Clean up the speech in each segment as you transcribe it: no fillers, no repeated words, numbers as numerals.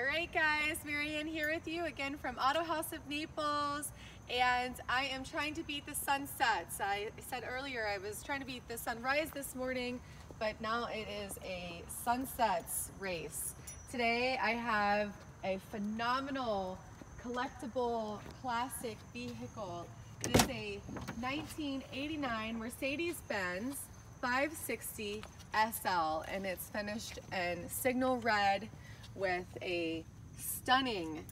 Alright guys, Marianne here with you again from Autohaus of Naples, and I am trying to beat the sunsets. I said earlier I was trying to beat the sunrise this morning, but now it is a sunsets race. Today I have a phenomenal collectible classic vehicle. It is a 1989 Mercedes-Benz 560 SL, and it's finished in signal red with a stunning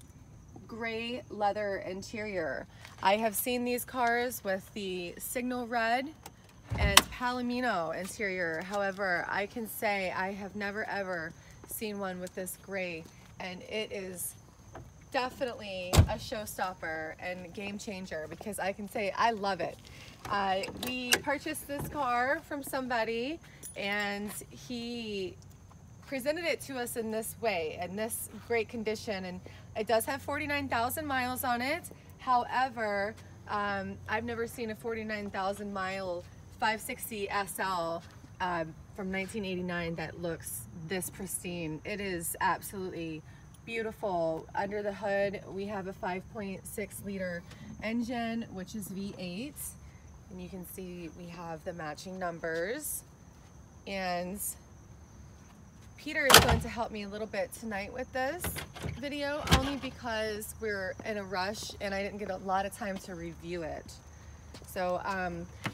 gray leather interior. I have seen these cars with the signal red and palomino interior. However, I can say I have never ever seen one with this gray, and it is definitely a showstopper and game changer because I can say I love it. We purchased this car from somebody and he presented it to us in this way, in this great condition, and it does have 49,000 miles on it. However, I've never seen a 49,000 mile 560 SL from 1989 that looks this pristine. It is absolutely beautiful. Under the hood we have a 5.6 liter engine, which is V8, and you can see we have the matching numbers. And Peter is going to help me a little bit tonight with this video, only because we're in a rush and I didn't get a lot of time to review it. So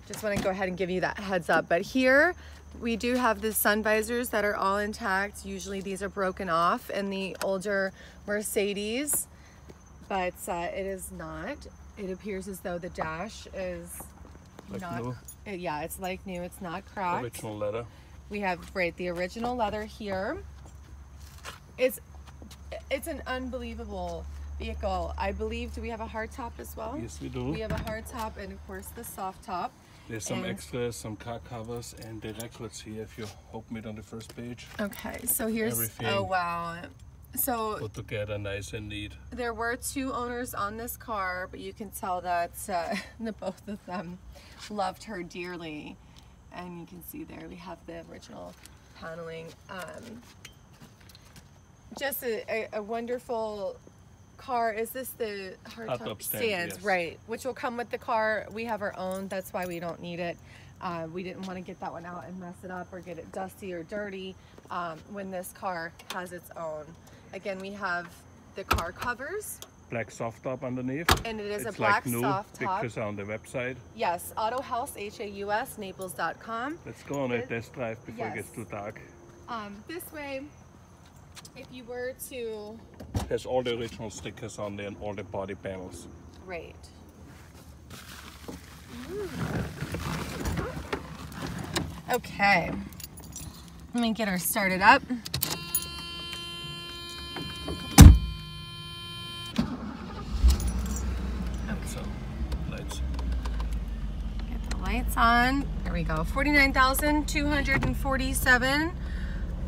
just want to go ahead and give you that heads up. But here we do have the sun visors that are all intact. Usually these are broken off in the older Mercedes, but it is not. It appears as though the dash is like not new. Yeah, it's like new. It's not cracked. Original leather. We have the original leather here. It's an unbelievable vehicle. I believe, do we have a hard top as well? Yes, we do. We have a hard top and of course the soft top. There's some extras, some car covers, and the records here if you open it on the first page. Okay, so here's everything. Oh wow. So put together nice and neat. There were two owners on this car, but you can tell that both of them loved her dearly. And you can see there we have the original paneling. Just a wonderful car. Is this the hardtop stand? Yes. Right, which will come with the car. We have our own, that's why we don't need it. We didn't want to get that one out and mess it up or get it dusty or dirty when this car has its own. Again, we have the car covers. Black soft top underneath. And it is it's a black like new soft top. pictures on the website. Yes, Autohaus, H-A-U-S, Naples.com. Let's go on a test drive before it gets too dark. This way, if you were to... It has all the original stickers on there and all the body panels. Great. Okay, let me get her started up. Get the lights on. There we go. 49,247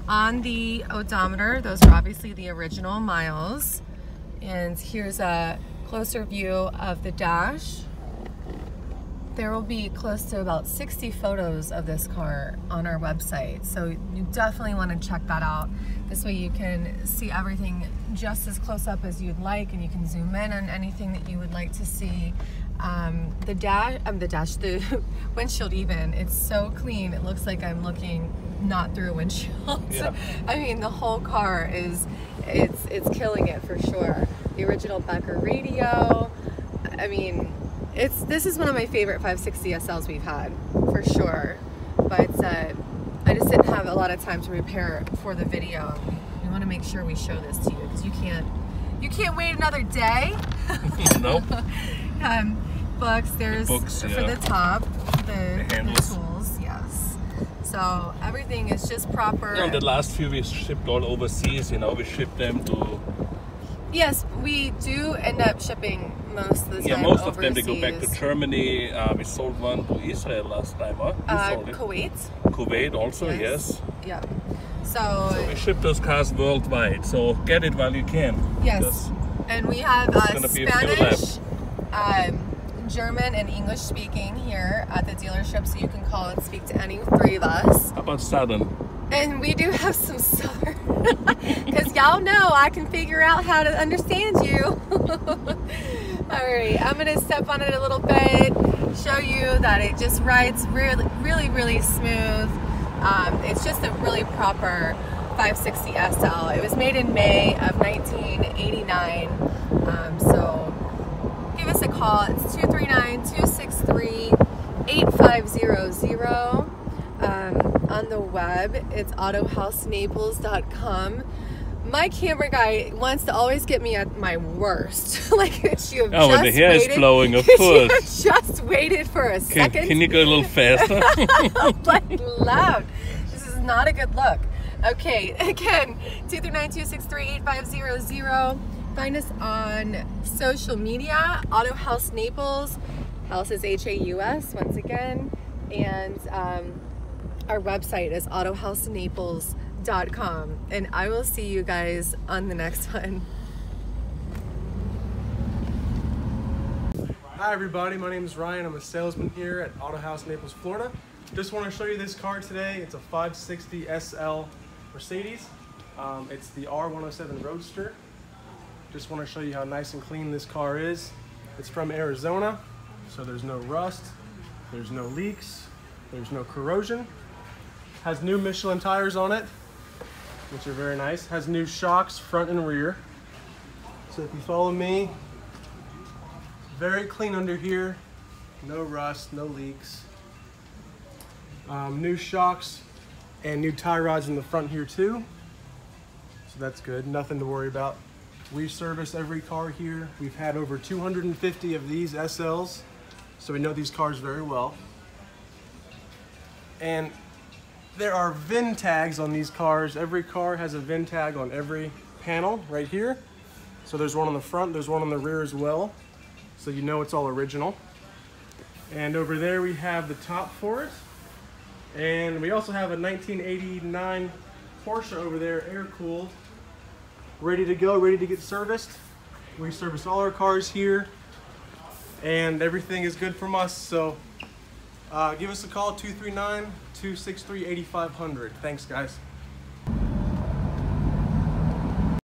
on the odometer. Those are obviously the original miles. And here's a closer view of the dash. There will be close to about 60 photos of this car on our website, so you definitely want to check that out. This way you can see everything just as close up as you'd like, and you can zoom in on anything that you would like to see. The windshield even, it's so clean, it looks like I'm looking not through a windshield. Yeah. I mean, the whole car is, it's killing it for sure. The original Becker radio, I mean, this is one of my favorite 560 SLs we've had, for sure. But I just didn't have a lot of time to prepare for the video. We want to make sure we show this to you because you can't wait another day. Nope. Books. There's the books, for the top, the handles. tools. Yes. So everything is just proper. Yeah, the last few we shipped all overseas. You know, we shipped them to. Yes, we do end up shipping most of the time. Yeah, most overseas. of them they go back to Germany. We sold one to Israel last time, huh? Kuwait. Kuwait also, yes. Yeah. So we ship those cars worldwide. So get it while you can. Yes. And we have Spanish, German, and English speaking here at the dealership, so you can call and speak to any three of us. How about Southern? And we do have some Southern Because y'all know I can figure out how to understand you. Alright, I'm going to step on it a little bit, show you that it just rides really smooth. It's just a really proper 560 SL. It was made in May of 1989. So give us a call. It's 239-263-8500. On the web, it's autohousenaples.com. My camera guy wants to always get me at my worst. Like, you have when the hair is blowing, of course. You have just waited for a second. Can you go a little faster? Like, loud. This is not a good look. Okay, again, 239-263-8500. Find us on social media, Autohaus Naples. House is H-A-U-S, once again. And our website is autohausnaples.com. And I will see you guys on the next one. Hi everybody, my name is Ryan. I'm a salesman here at Autohaus Naples, Florida. Just want to show you this car today. It's a 560 SL Mercedes. It's the R107 Roadster. Just want to show you how nice and clean this car is. It's from Arizona, so there's no rust, there's no leaks, there's no corrosion. Has new Michelin tires on it, which are very nice. Has new shocks front and rear. So if you follow me, very clean under here, no rust, no leaks. New shocks and new tie rods in the front here too. So that's good, nothing to worry about. We service every car here. We've had over 250 of these SLs, so we know these cars very well. And there are VIN tags on these cars. Every car has a VIN tag on every panel right here. So there's one on the front, there's one on the rear as well. So you know it's all original. And over there we have the top for it. And we also have a 1989 Porsche over there, air-cooled, ready to go, ready to get serviced. We service all our cars here, and everything is good from us. So give us a call, 239-263-8500. Thanks, guys.